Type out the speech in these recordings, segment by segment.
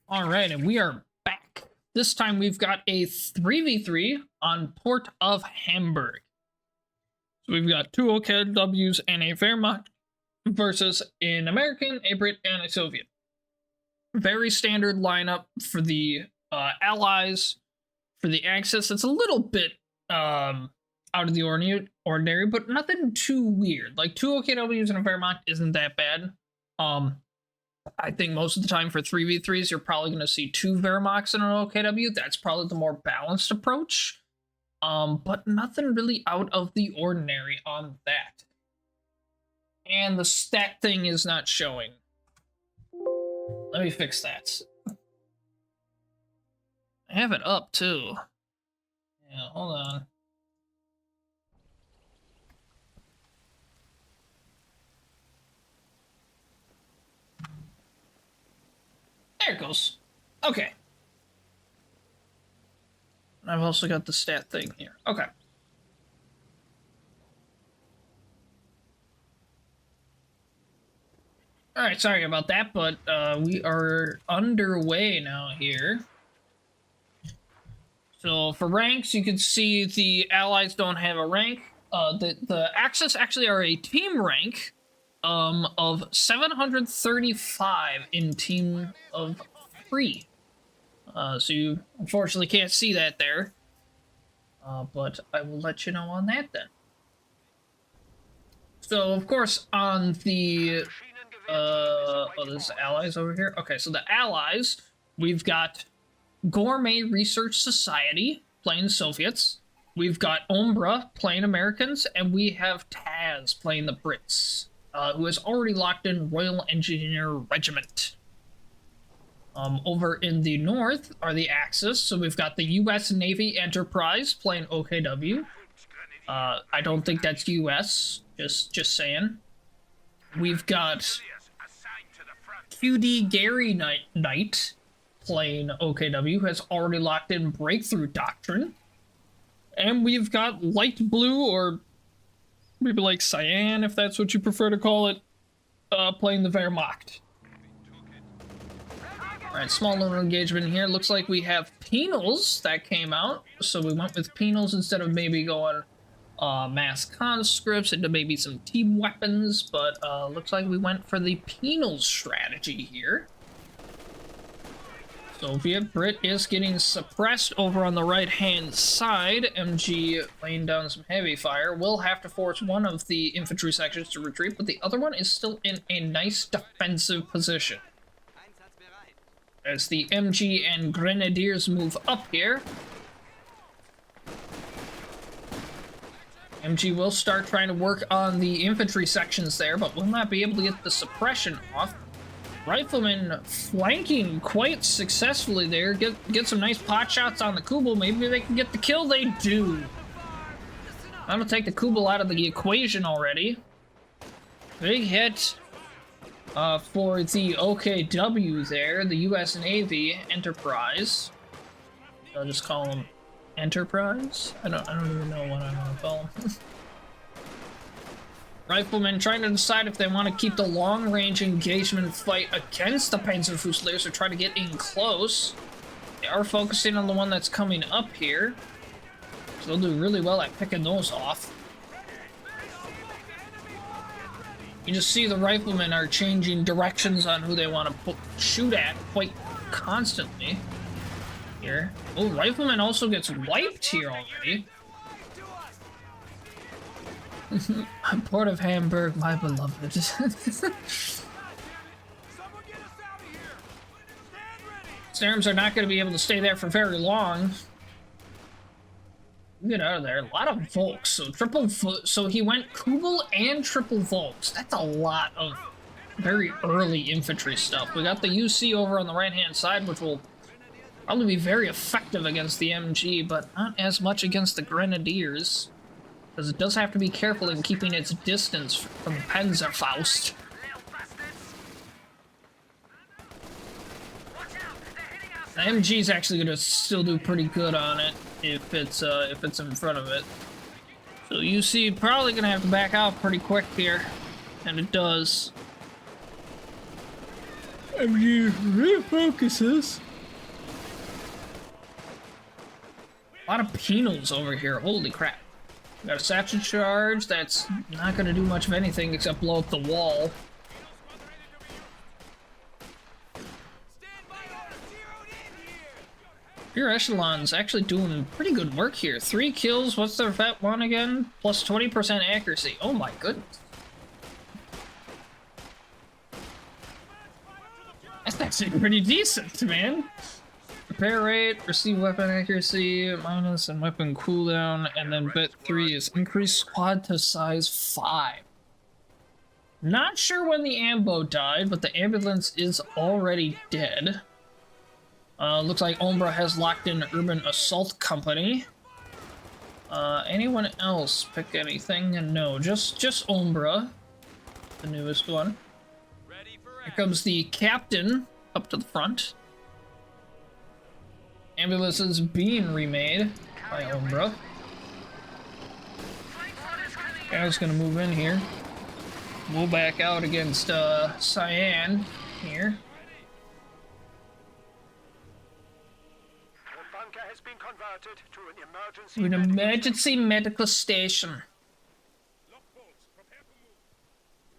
All right, and we are back. This time we've got a 3v3 on Port of Hamburg. So we've got two OKWs and a Wehrmacht versus an American, a Brit, and a Soviet. Very standard lineup for the Allies. For the Axis, it's a little bit out of the ordinary, but nothing too weird. Like two OKWs and a Wehrmacht isn't that bad. I think most of the time for 3v3s, you're probably going to see two Wehrmachts and an OKW. That's probably the more balanced approach. But nothing really out of the ordinary on that. And the stat thing is not showing. Let me fix that. I have it up, too. Yeah, hold on. There it goes. Okay. I've also got the stat thing here. Okay. Alright, sorry about that, but we are underway now here. So for ranks, you can see the Allies don't have a rank. The Axis actually are a team rank of 735 in team of 3. So you unfortunately can't see that there. But I will let you know on that then. So of course on the there's Allies over here. Okay, so the Allies, we've got Gourmet Research Society playing Soviets. We've got Umbra playing Americans, and we have Taz playing the Brits, who has already locked in Royal Engineer Regiment. Over in the north are the Axis, so we've got the U.S. Navy Enterprise playing OKW. I don't think that's U.S., just saying. We've got QD Gary Knight playing OKW, who has already locked in Breakthrough Doctrine. And we've got Light Blue, or maybe like Cyan, if that's what you prefer to call it, playing the Wehrmacht. Alright, small little engagement here. Looks like we have penals that came out, so we went with penals instead of maybe going mass conscripts into maybe some team weapons, but looks like we went for the penal strategy here. Soviet Brit is getting suppressed over on the right-hand side. MG laying down some heavy fire. Will have to force one of the infantry sections to retreat, but the other one is still in a nice defensive position. As the MG and Grenadiers move up here, MG will start trying to work on the infantry sections there, but will not be able to get the suppression off. Riflemen flanking quite successfully there. Get some nice pot shots on the Kubel. Maybe they can get the kill. They do. I'm gonna take the Kubel out of the equation already. Big hit for the OKW there, the U.S. Navy Enterprise. I'll just call them Enterprise? I don't even know what I want to call them. Riflemen trying to decide if they want to keep the long-range engagement fight against the Panzer Fusiliers or try to get in close. They are focusing on the one that's coming up here, so they'll do really well at picking those off. You just see the riflemen are changing directions on who they want to shoot at quite constantly here. Oh, rifleman also gets wiped here already. Port of Hamburg, my beloved. Storms are not going to be able to stay there for very long. Get out of there. A lot of Volks. So he went Kubel and triple Volks. That's a lot of very early infantry stuff. We got the UC over on the right-hand side, which will probably be very effective against the MG, but not as much against the Grenadiers, because it does have to be careful in keeping its distance from Panzerfaust. The MG's actually going to still do pretty good on it if it's in front of it. So UC probably going to have to back out pretty quick here, and it does. refocuses. A lot of penals over here. Holy crap. Got a satchel charge that's not going to do much of anything except blow up the wall. Pure Echelon's actually doing pretty good work here. 3 kills. What's their vet one again? Plus 20% accuracy. Oh my goodness. That's actually pretty decent, man. Repair rate, receive weapon accuracy, minus and weapon cooldown, and then vet 3 is increased squad to size 5. Not sure when the ambo died, but the ambulance is already dead. Looks like Umbra has locked in Urban Assault Company. Anyone else pick anything? No, just Umbra, the newest one. Here comes the captain up to the front. Ambulance is being remade by Umbra. Guy's gonna move in here. We'll back out against Cyan here. The bunker has been converted to an emergency medical station.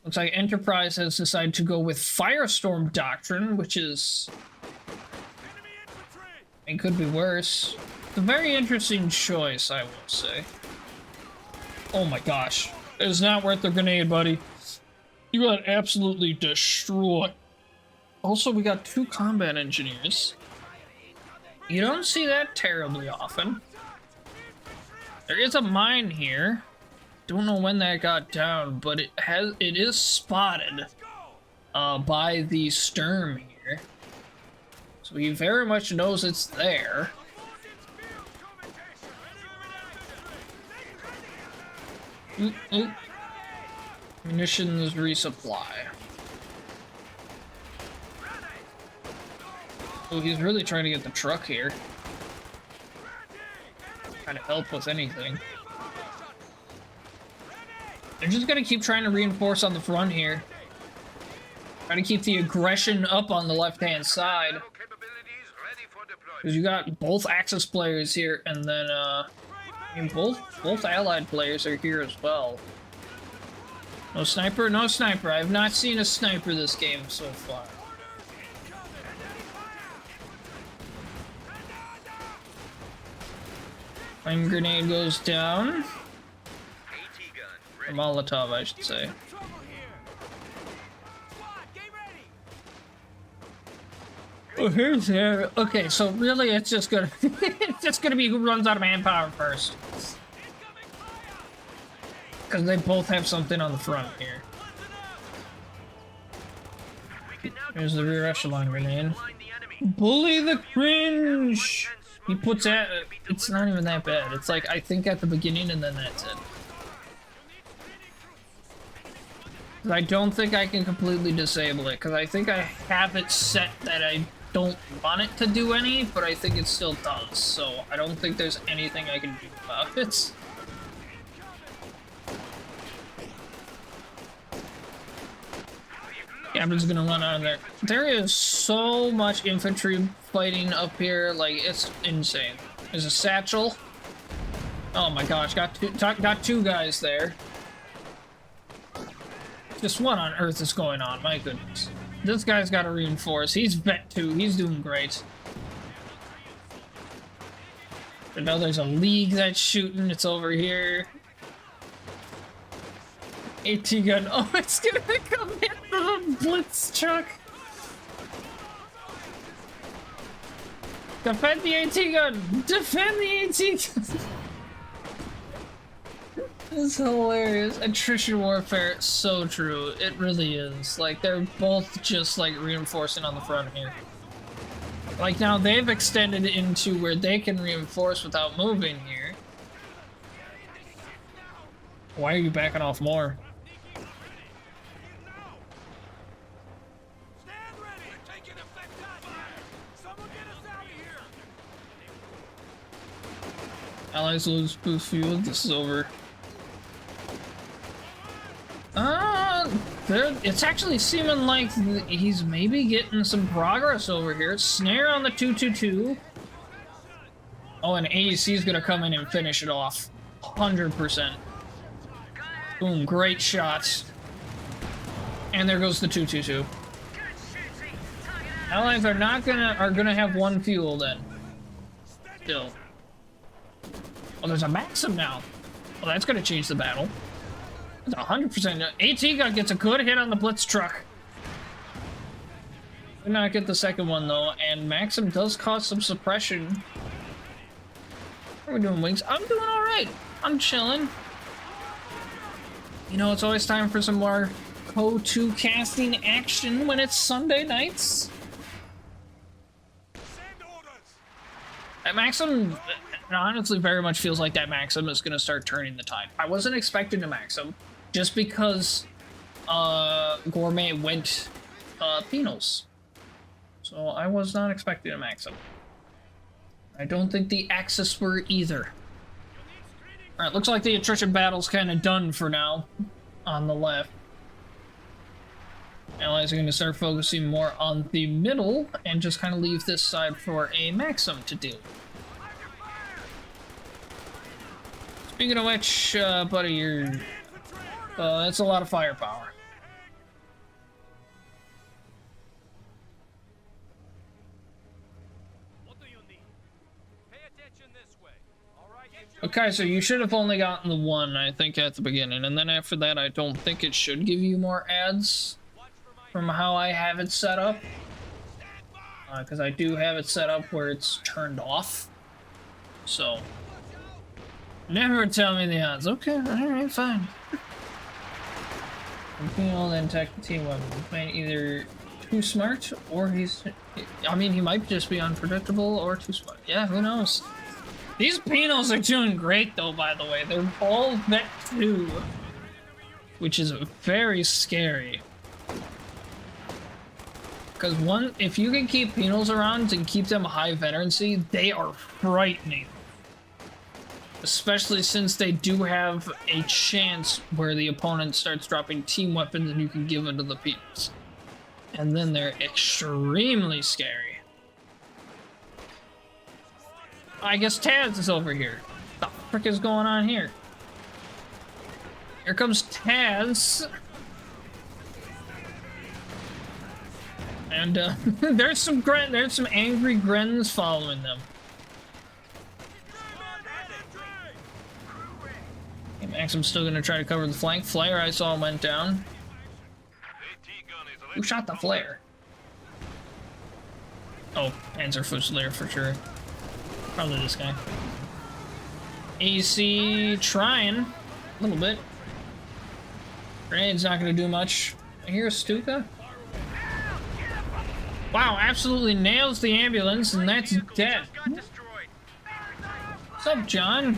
Looks like Enterprise has decided to go with Firestorm Doctrine, which is... it could be worse. It's a very interesting choice, I will say. Oh my gosh. It is not worth the grenade, buddy. You got absolutely destroyed. Also, we got 2 combat engineers. You don't see that terribly often. There is a mine here. Don't know when that got down, but it is spotted by the Sturm here. So he very much knows it's there. Oop. Munitions resupply. Oh, he's really trying to get the truck here. Trying to help with anything. They're just gonna keep trying to reinforce on the front here. Trying to keep the aggression up on the left-hand side. Because you got both Axis players here, and then, I mean, both Allied players are here as well. No sniper? No sniper. I have not seen a sniper this game so far. Flame grenade goes down. Or Molotov, I should say. Oh, here's there. Okay, so really, it's just gonna be who runs out of manpower first. Because they both have something on the front here. There's the rear echelon grenade. Bully the cringe! He puts that. It's not even that bad. It's like, I think at the beginning, and then that's it. I don't think I can completely disable it, because I think I have it set that I don't want it to do any, but I think it still does, so I don't think there's anything I can do about it. Yeah, I'm just gonna run out of there. There is so much infantry fighting up here, like, it's insane. There's a satchel. Oh my gosh, got 2 guys there. Just what on earth is going on? My goodness. This guy's got to reinforce. He's vet 2. He's doing great. I know there's a league that's shooting. It's over here. AT gun. Oh, it's gonna come hit the blitz truck. Defend the AT gun. Defend the AT gun. This is hilarious. Attrition warfare, so true. It really is. Like, they're both just, like, reinforcing on the front here. Like, now they've extended into where they can reinforce without moving here. Why are you backing off more? Allies lose boost fuel. This is over. It's actually seeming like he's maybe getting some progress over here. Snare on the 222. Oh, and AEC is gonna come in and finish it off. 100%. Boom, great shots. And there goes the 222. Allies are gonna have one fuel then. Still. Oh, there's a Maxim now. Well, that's gonna change the battle. 100%. AT gets a good hit on the Blitz truck. Did not get the second one though, and Maxim does cause some suppression. How are we doing, Wings? I'm doing alright. I'm chilling. You know, it's always time for some more CO2 casting action when it's Sunday nights. That Maxim, it honestly very much feels like that Maxim is going to start turning the tide. I wasn't expecting a Maxim just because Gourmet went penals. So I was not expecting a Maxim. I don't think the Axis were either. Alright, looks like the attrition battle's kind of done for now on the left. Allies are going to start focusing more on the middle and just kind of leave this side for a Maxim to do. Speaking of which, buddy, you're... that's a lot of firepower. Okay, so you should have only gotten the one, I think, at the beginning, and then after that, I don't think it should give you more ads from how I have it set up. Because I do have it set up where it's turned off. So, never tell me the odds. Okay, alright, fine. Penal then tech the team weapon. He's playing either too smart or he's... I mean, he might just be unpredictable or too smart. Yeah, who knows? These penals are doing great, though, by the way. They're all vet 2, which is very scary. Because if you can keep penals around and keep them high veterancy, they are frightening. Especially since they do have a chance where the opponent starts dropping team weapons and you can give them to the penals. And then they're extremely scary. I guess Taz is over here. What the frick is going on here? Here comes Taz. And there's some angry Grens following them. Okay, Maxim's still gonna try to cover the flank. Flare I saw went down. Who shot the flare? Oh, Panzer Fusilier for sure. Probably this guy. AC trying a little bit. Grenade's not gonna do much. I hear a Stuka. Wow, absolutely nails the ambulance, and that's dead. What's up, John?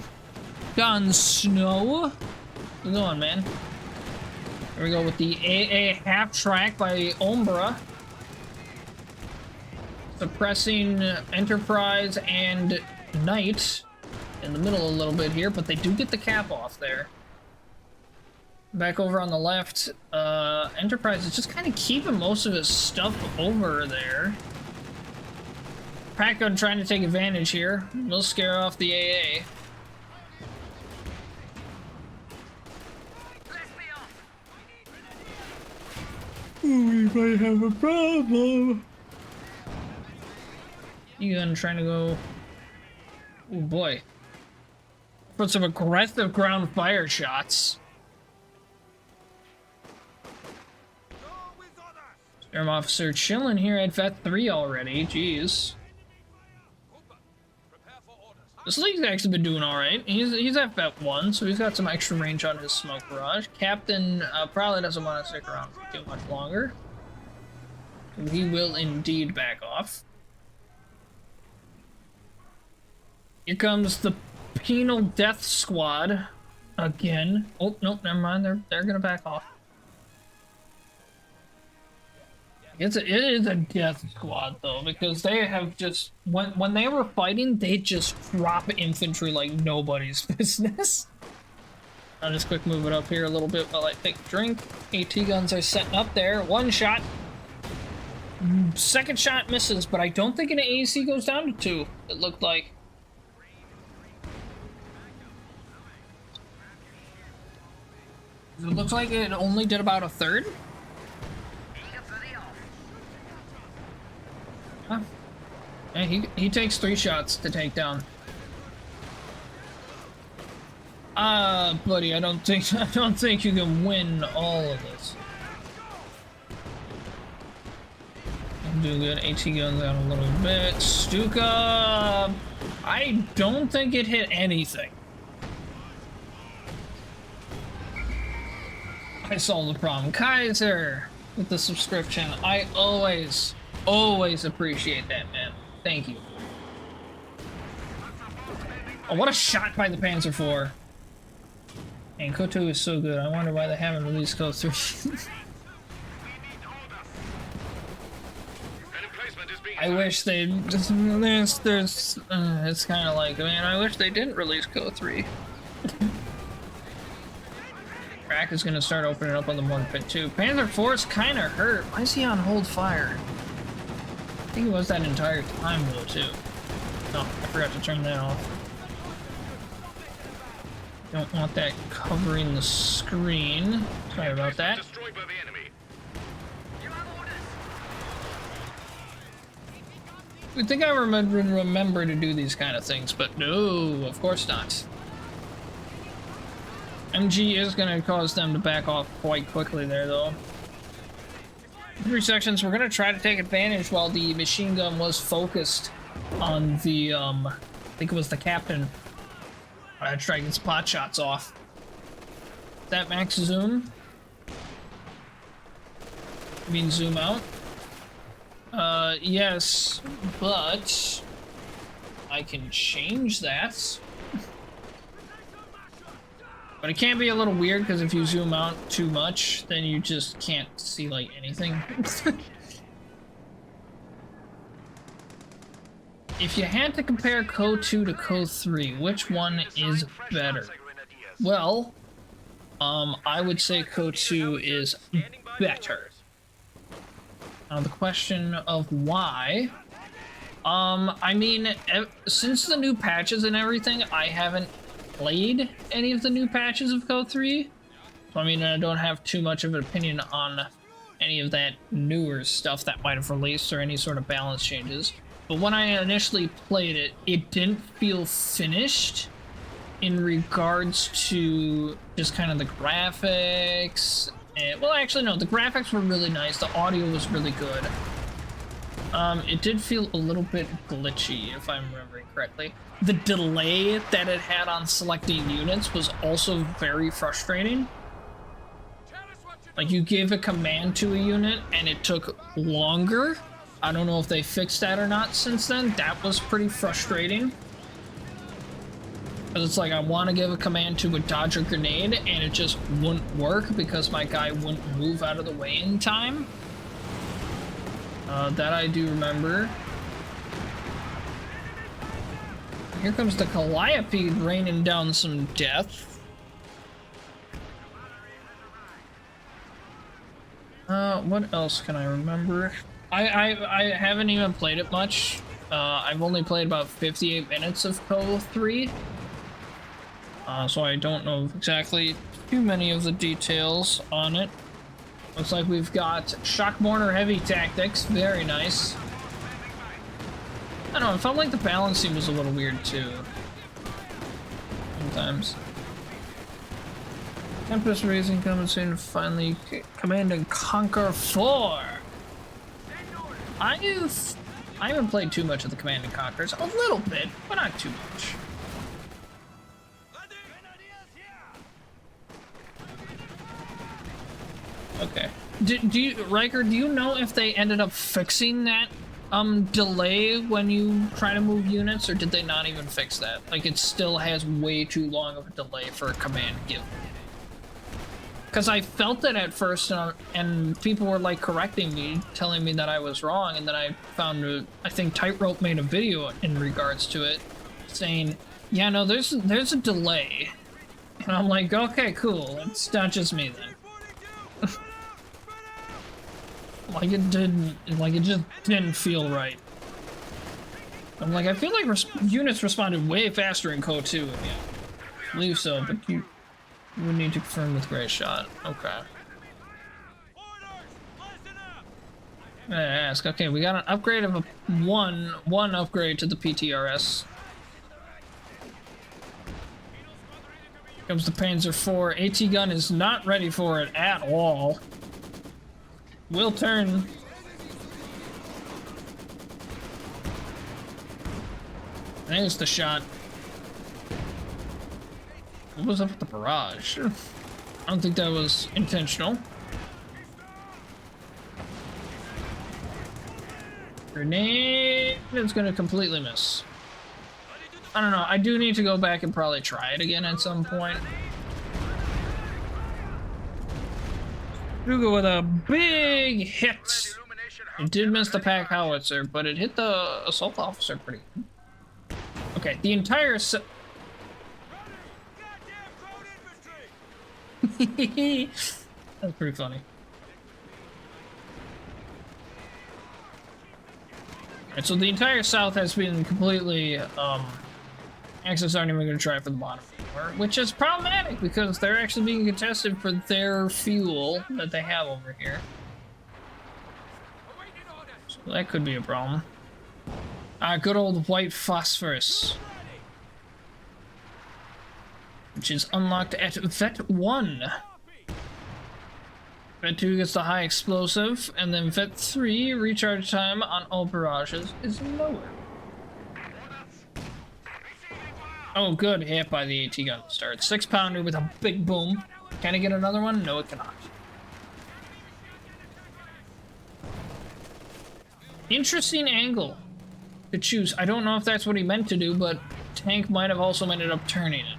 Gun Snow. How's it going, man? Here we go with the AA half track by Umbra. Suppressing Enterprise and Knight in the middle a little bit here, but they do get the cap off there. Back over on the left, Enterprise is just kind of keeping most of his stuff over there. Pack Gun trying to take advantage here. Will scare off the AA. We might have a problem. Egan trying to go. Oh boy. Put some aggressive ground fire shots. Air Officer chilling here at Vet 3 already. Jeez. This league's actually been doing alright. He's at Vet 1, so he's got some extra range on his smoke barrage. Captain probably doesn't want to stick around for too much longer. He will indeed back off. Here comes the Penal Death Squad again. Oh, nope, never mind. They're gonna back off. It is a death squad though, because they have just when they were fighting, they just drop infantry like nobody's business. I'll just quick move it up here a little bit while I take a drink. AT guns are setting up there. One shot. Second shot misses, but I don't think an AAC goes down to 2, it looked like. It looks like it only did about a third. Huh. Yeah, he takes 3 shots to take down. Buddy, I don't think you can win all of this. I'm doing good. AT guns out a little bit. Stuka, I don't think it hit anything. I solved the problem. Kaiser with the subscription. I always appreciate that, man. Thank you. Oh, what a shot by the Panzer IV. And Koto is so good. I wonder why they haven't released Code 3. I wish they just it's kind of like, man, I wish they didn't release Code 3. Crack is gonna start opening up on the mortar pit too. Panzer IV's kind of hurt. Why is he on hold fire? I think it was that entire time though too. Oh, I forgot to turn that off. Don't want that covering the screen. Sorry about that. I think I remember to do these kind of things, but no, of course not. MG is going to cause them to back off quite quickly there, though. 3 sections, we're going to try to take advantage while the machine gun was focused on the, I think it was the captain. I try to get some pot shots off. Is that max zoom? I mean zoom out? Yes, but I can change that. But it can be a little weird because if you zoom out too much, then you just can't see like anything. If you had to compare Code 2 to Code 3, which one is better? Well, I would say Code 2 is better. Now the question of why, I mean, since the new patches and everything, I haven't played any of the new patches of Code 3. So I mean, I don't have too much of an opinion on any of that newer stuff that might have released or any sort of balance changes. But when I initially played it, it didn't feel finished in regards to just kind of the graphics. And, well, actually, no, the graphics were really nice. The audio was really good. It did feel a little bit glitchy, if I'm remembering correctly. The delay that it had on selecting units was also very frustrating. Like, you gave a command to a unit, and it took longer. I don't know if they fixed that or not since then. That was pretty frustrating. Because it's like, I want to give a command to a dodge or grenade, and it just wouldn't work because my guy wouldn't move out of the way in time. That I do remember. Here comes the Calliope raining down some death. What else can I remember? I haven't even played it much. I've only played about 58 minutes of Code 3. So I don't know exactly too many of the details on it. Looks like we've got shock mortar heavy tactics. Very nice. I don't know, it felt like the balancing was a little weird too. Sometimes. Tempest Raising coming soon to finally Command and Conquer 4. I haven't played too much of the Command and Conquers. A little bit, but not too much. Okay. Do you, Riker, do you know if they ended up fixing that delay when you try to move units, or did they not even fix that? Like, it still has way too long of a delay for a command give. Because I felt it at first, and people were like correcting me, telling me that I was wrong, and then I found, I think Tightrope made a video in regards to it, saying, yeah, no, there's a delay. And I'm like, okay, cool. It's not just me then. Like it just didn't feel right. I'm like, I feel like units responded way faster in Code 2. Yeah, I believe so, but you would need to confirm with Great Shot. Okay. I ask. Okay, we got an upgrade of one upgrade to the PTRS. Comes the Panzer IV. AT gun is not ready for it at all. Will turn. There's the shot. What was up with the barrage? I don't think that was intentional. Grenade is gonna completely miss. I don't know. I do need to go back and probably try it again at some point. Stuka with a big hit. It did miss the pack howitzer, but it hit the assault officer pretty good. Okay, the entire That's pretty funny. Alright, so the entire south has been completely, Axis aren't even going to try for the bottom anymore, which is problematic because they're actually being contested for their fuel that they have over here. So that could be a problem. Good old white phosphorus, which is unlocked at Vet 1. Vet 2 gets the high explosive, and then Vet 3, recharge time on all barrages is lower. Oh, good hit by the AT gun to start. 6-pounder with a big boom. Can it get another one? No, it cannot. Interesting angle to choose. I don't know if that's what he meant to do, but tank might have also ended up turning it.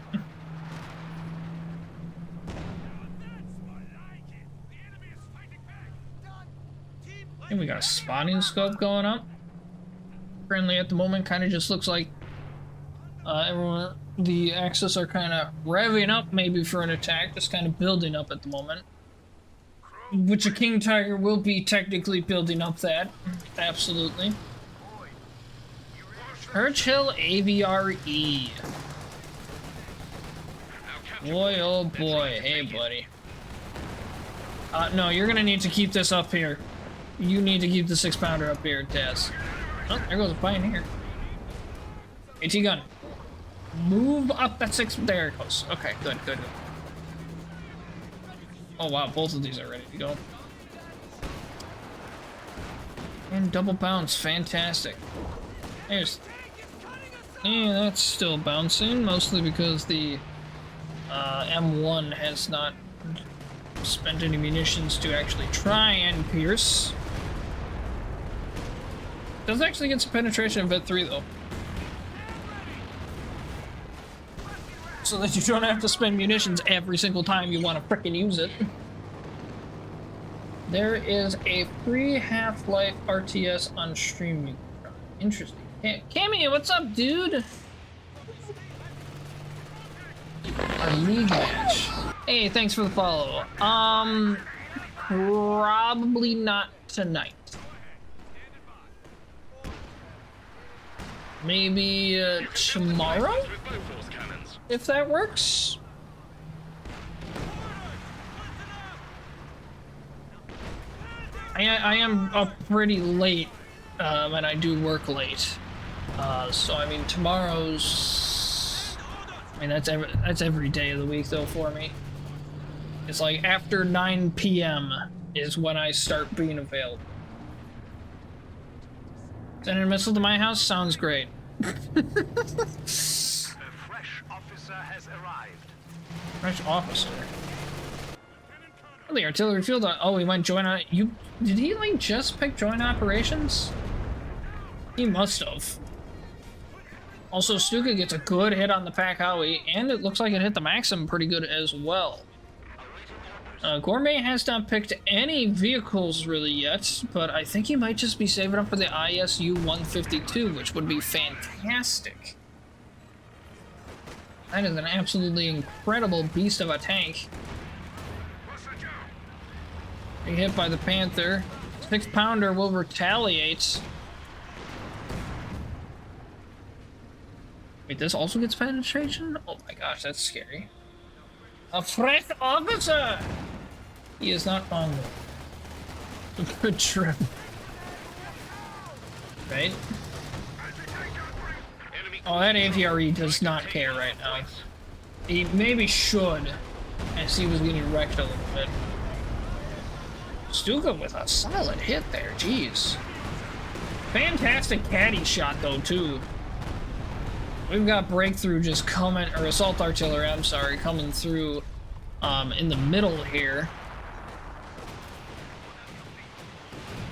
And we got a spotting scope going up. Currently at the moment kind of just looks like everyone, the Axis are kind of revving up maybe for an attack, just kind of building up at the moment. Which a King Tiger will be technically building up that. Absolutely. Churchill AVRE. Boy, oh boy. Hey, buddy. No, you're gonna need to keep this up here. You need to keep the 6-pounder up here, Taz. Oh, there goes a Pioneer. AT gun. Move up that 6. There it goes. Okay, good, good. Oh wow, both of these are ready to go. And double bounce, fantastic. There's. Yeah, that's still bouncing, mostly because the M1 has not spent any munitions to actually try and pierce. Does actually get some penetration in Vet 3 though. So that you don't have to spend munitions every single time you want to frickin' use it. There is a free Half-Life RTS on stream. Interesting. Cammy, what's up, dude? Our league match. Hey, thanks for the follow. Probably not tonight. Maybe tomorrow? If that works. I am up pretty late, and I do work late. So I mean tomorrow's. I mean that's every day of the week though for me. It's like after 9 p.m. is when I start being available. Sending a missile to my house sounds great. Fresh officer. Oh, the artillery field. Oh, he went join on. You did he like just pick joint operations? He must have. Also, Stuka gets a good hit on the Pack Howie, and it looks like it hit the Maxim pretty good as well. Gourmet has not picked any vehicles really yet, but I think he might just be saving up for the ISU 152, which would be fantastic. That is an absolutely incredible beast of a tank. Being hit by the Panther. 6-pounder will retaliate. Wait, this also gets penetration? Oh my gosh, that's scary. A fresh officer! He is not on a good trip. Right? Oh, that AVRE does not care right now. He maybe should, as he was getting wrecked a little bit. Stukas with a solid hit there, jeez. Fantastic caddy shot though, too. We've got breakthrough just coming, or assault artillery, I'm sorry, coming through in the middle here.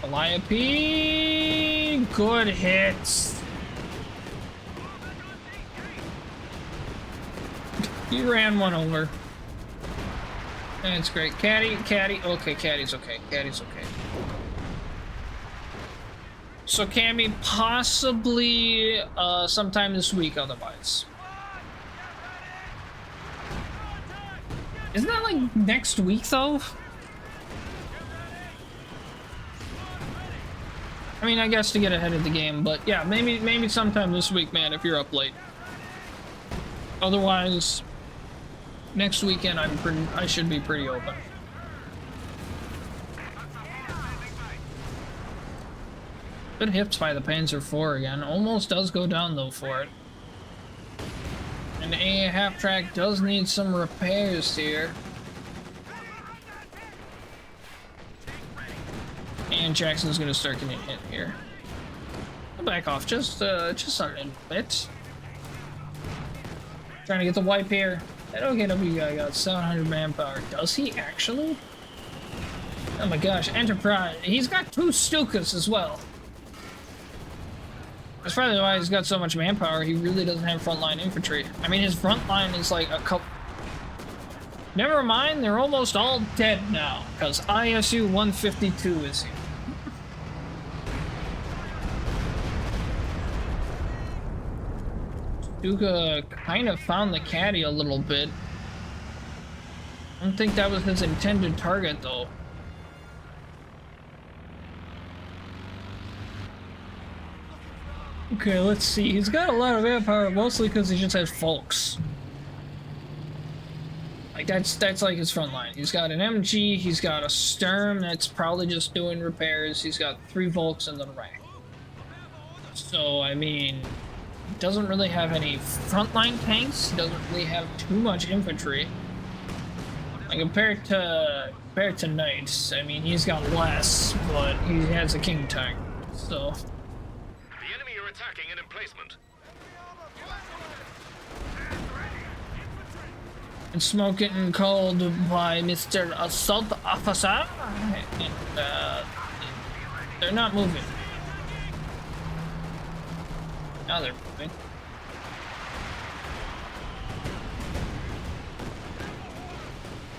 Calliope, good hits. He ran one over. That's great. Caddy. Okay, Caddy's okay. Caddy's okay. So Cammy, possibly sometime this week otherwise. Isn't that like next week though? I mean, I guess to get ahead of the game, but yeah, maybe sometime this week, man, if you're up late. Otherwise, next weekend I should be pretty open. Good hits by the Panzer IV again. Almost does go down though for it. And A half track does need some repairs here. And Jackson's gonna start getting hit here. I'll back off just a little bit. Trying to get the wipe here. That OKW guy got 700 manpower. Does he actually? Oh my gosh, Enterprise. He's got 2 Stukas as well. That's probably why he's got so much manpower. He really doesn't have frontline infantry. I mean, his front line is like a couple... Never mind, they're almost all dead now, because ISU 152 is here. Stuka kind of found the caddy a little bit. I don't think that was his intended target, though. Okay, let's see. He's got a lot of manpower, mostly because he just has folks. Like, that's like his front line. He's got an MG, he's got a Sturm that's probably just doing repairs, he's got 3 Volks and then a rack. So, I mean, he doesn't really have any frontline tanks, he doesn't really have too much infantry. Like, compared to Knights, I mean, he's got less, but he has a King tank, so... The enemy are attacking an emplacement. And smoke getting called by Mr. Assault Officer, and they're not moving. Now they're moving.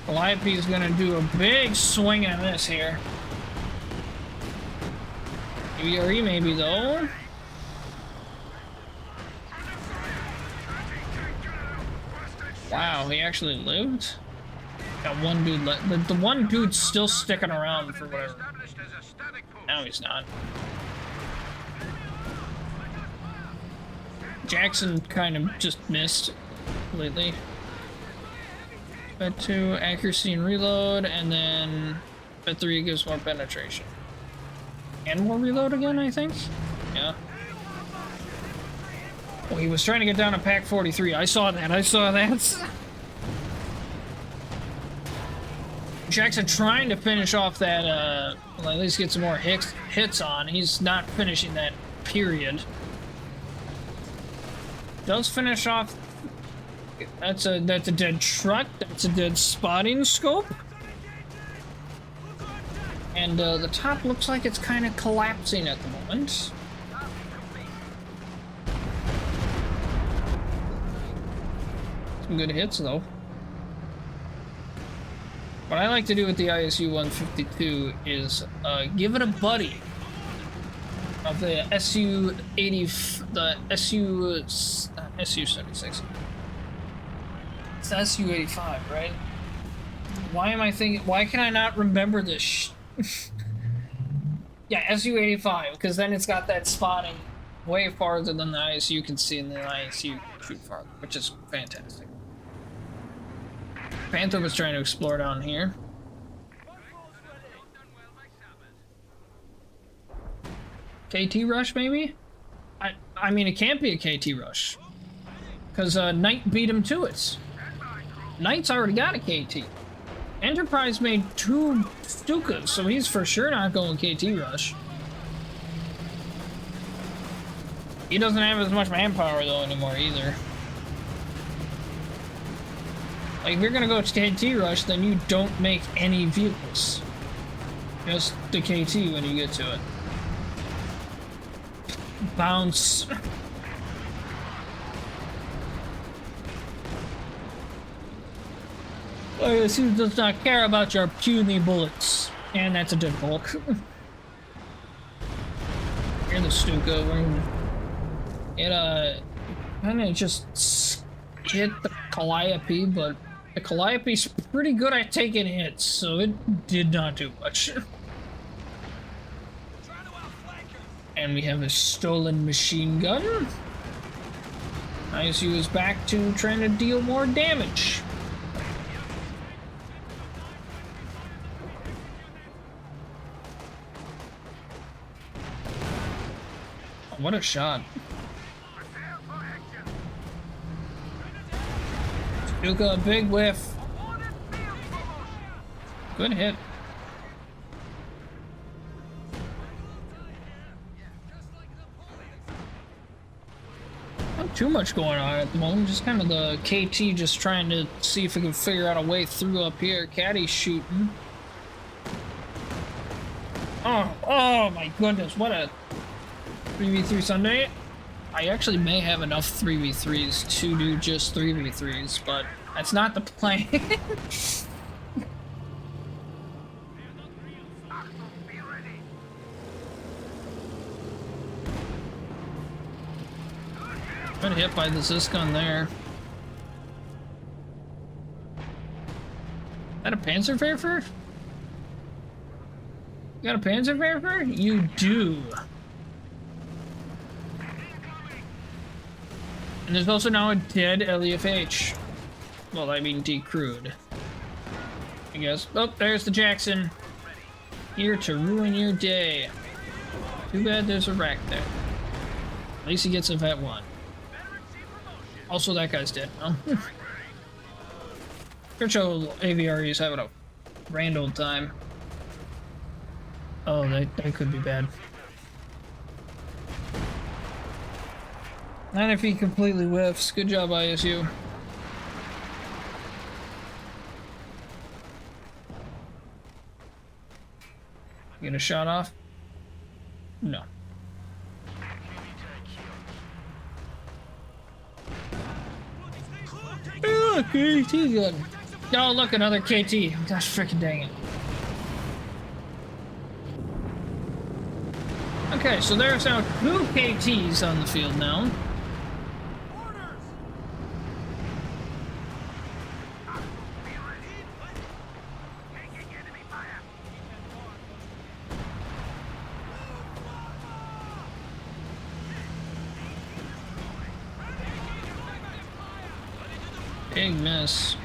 Calliope is gonna do a big swing on this here. URE maybe though. Wow, he actually lived? Got one dude left. The one dude's still sticking around for whatever. Now he's not. Jackson kind of just missed lately. Bet 2, accuracy and reload, and then bet 3 gives more penetration. And more reload again, I think? Yeah. Oh, he was trying to get down to pack 43. I saw that. Jackson trying to finish off that, well, at least get some more hits on. He's not finishing that, period. Does finish off... That's a dead truck. That's a dead spotting scope. And, the top looks like it's kind of collapsing at the moment. Some good hits, though. What I like to do with the ISU 152 is give it a buddy of the SU 80, the SU 76. It's SU-85, right? Why am I thinking? Why can I not remember this? Yeah, SU-85, because then it's got that spotting way farther than the ISU can see, and the ISU can shoot farther, which is fantastic. Panther was trying to explore down here. KT rush, maybe? I mean, it can't be a KT rush. Because Knight beat him to it. Knight's already got a KT. Enterprise made 2 Stukas, so he's for sure not going KT rush. He doesn't have as much manpower though anymore either. Like, if you're gonna go KT rush, then you don't make any vehicles. Just the KT when you get to it. Bounce. ISU does not care about your puny bullets. And that's a dead bulk. Here's the Stuka. It kinda just hit the Calliope, but the Calliope's pretty good at taking hits, so it did not do much. And we have a stolen machine gun. ISU is back to trying to deal more damage. What a shot. Stuka, a big whiff. Good hit. Not too much going on at the moment, just kind of the KT just trying to see if we can figure out a way through up here. Caddy's shooting. Oh my goodness, what a 3v3 Sunday. I actually may have enough 3v3s to do just 3v3s, but that's not the plan. Got hit by the Ziscon there. Is that a Panzerwerfer? You got a Panzerwerfer? You do. And there's also now a dead LEFH. Well, I mean decrewed. I guess. Oh, there's the Jackson. Here to ruin your day. Too bad there's a rack there. At least he gets a vet 1. Also, that guy's dead. Oh. Churchill AVRE is having a grand old time. Oh, that could be bad. Not if he completely whiffs. Good job, ISU. Get a shot off? No. Oh, KT gun. Oh, look, another KT. Gosh, freaking dang it. Okay, so there's now 2 KTs on the field now. Big miss.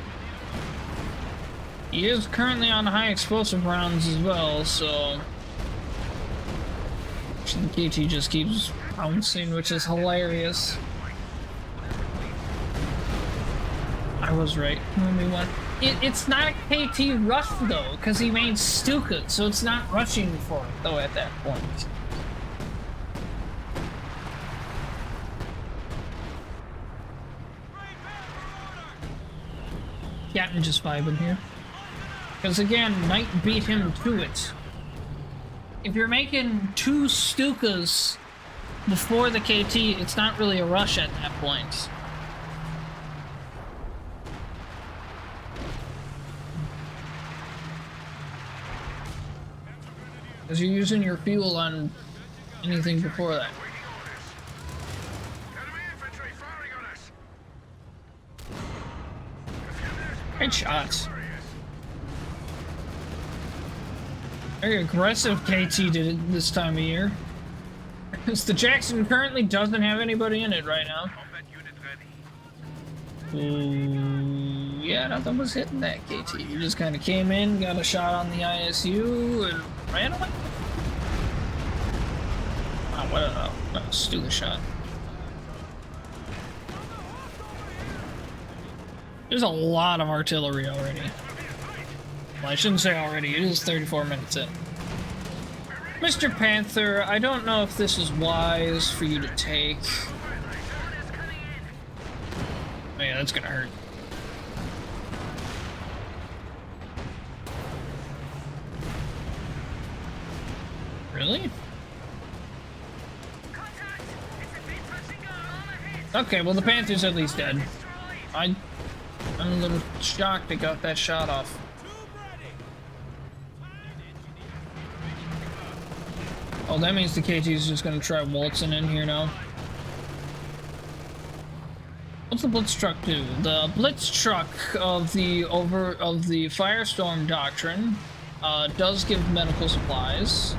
He is currently on high explosive rounds as well, so the KT just keeps bouncing, which is hilarious. I was right. It's not a KT rush though, because he made Stuka, so it's not rushing for it though at that point. Captain just vibing here. Because again, Knight beat him to it. If you're making 2 Stukas before the KT, it's not really a rush at that point. Because you're using your fuel on anything before that. Great shots. Very aggressive KT did it this time of year. Because the Jackson currently doesn't have anybody in it right now. Yeah, nothing was hitting that KT. He just kind of came in, got a shot on the ISU, and ran away. Oh, what a Stukas shot. There's a lot of artillery already. Well, I shouldn't say already, it is 34 minutes in. Mr. Panther, I don't know if this is wise for you to take. Oh yeah, that's gonna hurt. Really? Okay, well the Panther's at least dead. I'm a little shocked it got that shot off. Oh, that means the KT's just gonna try waltzing in here now. What's the Blitz truck do? The Blitz truck of the Firestorm Doctrine does give medical supplies.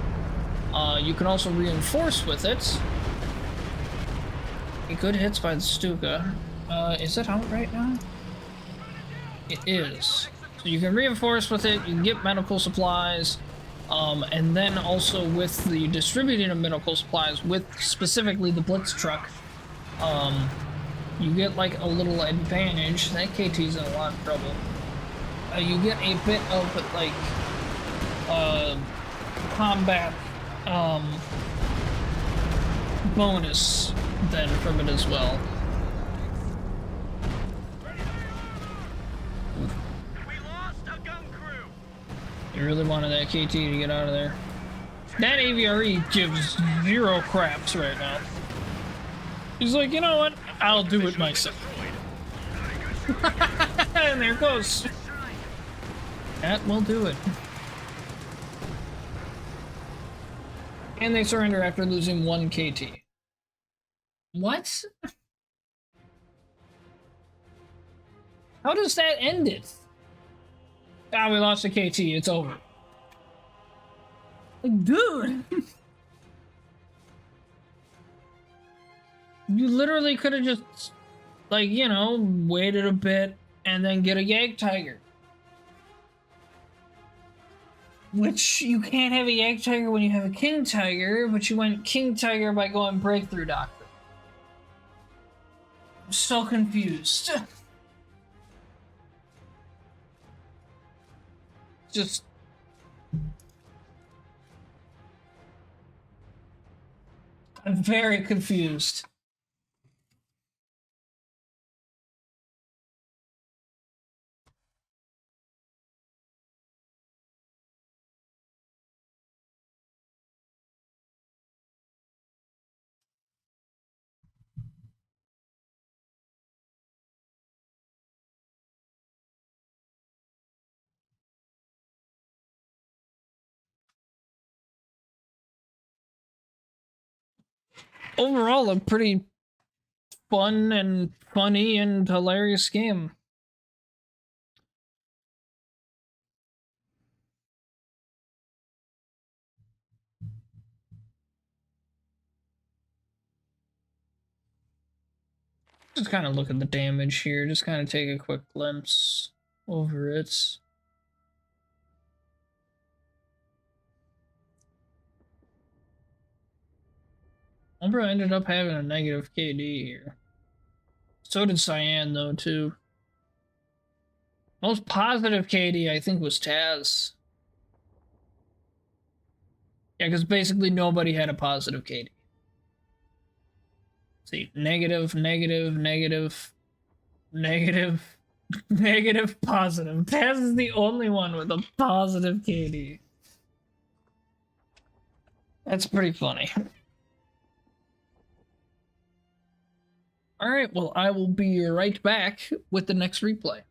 You can also reinforce with it. Good hits by the Stuka. Is it out right now? It is. So you can reinforce with it, you can get medical supplies, and then also with the distributing of medical supplies, with specifically the Blitz truck, you get like a little advantage. That KT's in a lot of trouble. You get a bit of like combat bonus then from it as well. We lost a gun crew. You really wanted that KT to get out of there. That AVRE gives zero craps right now. He's like, you know what? I'll do it myself. And there it goes. That will do it. And they surrender after losing 1 KT. What? How does that end it? Ah, we lost a KT, it's over. Like, dude! You literally could have just, like, you know, waited a bit and then get a Yag Tiger. Which, you can't have a Yag Tiger when you have a King Tiger, but you went King Tiger by going Breakthrough Doctor. I'm so confused. Just... I'm very confused. Overall, a pretty fun and funny and hilarious game. Just kind of look at the damage here, just kind of take a quick glimpse over it. Umbra ended up having a negative KD here. So did Cyan, though, too. Most positive KD, I think, was Taz. Yeah, because basically nobody had a positive KD. See, negative, negative, negative, negative, negative, positive. Taz is the only one with a positive KD. That's pretty funny. Alright, well, I will be right back with the next replay.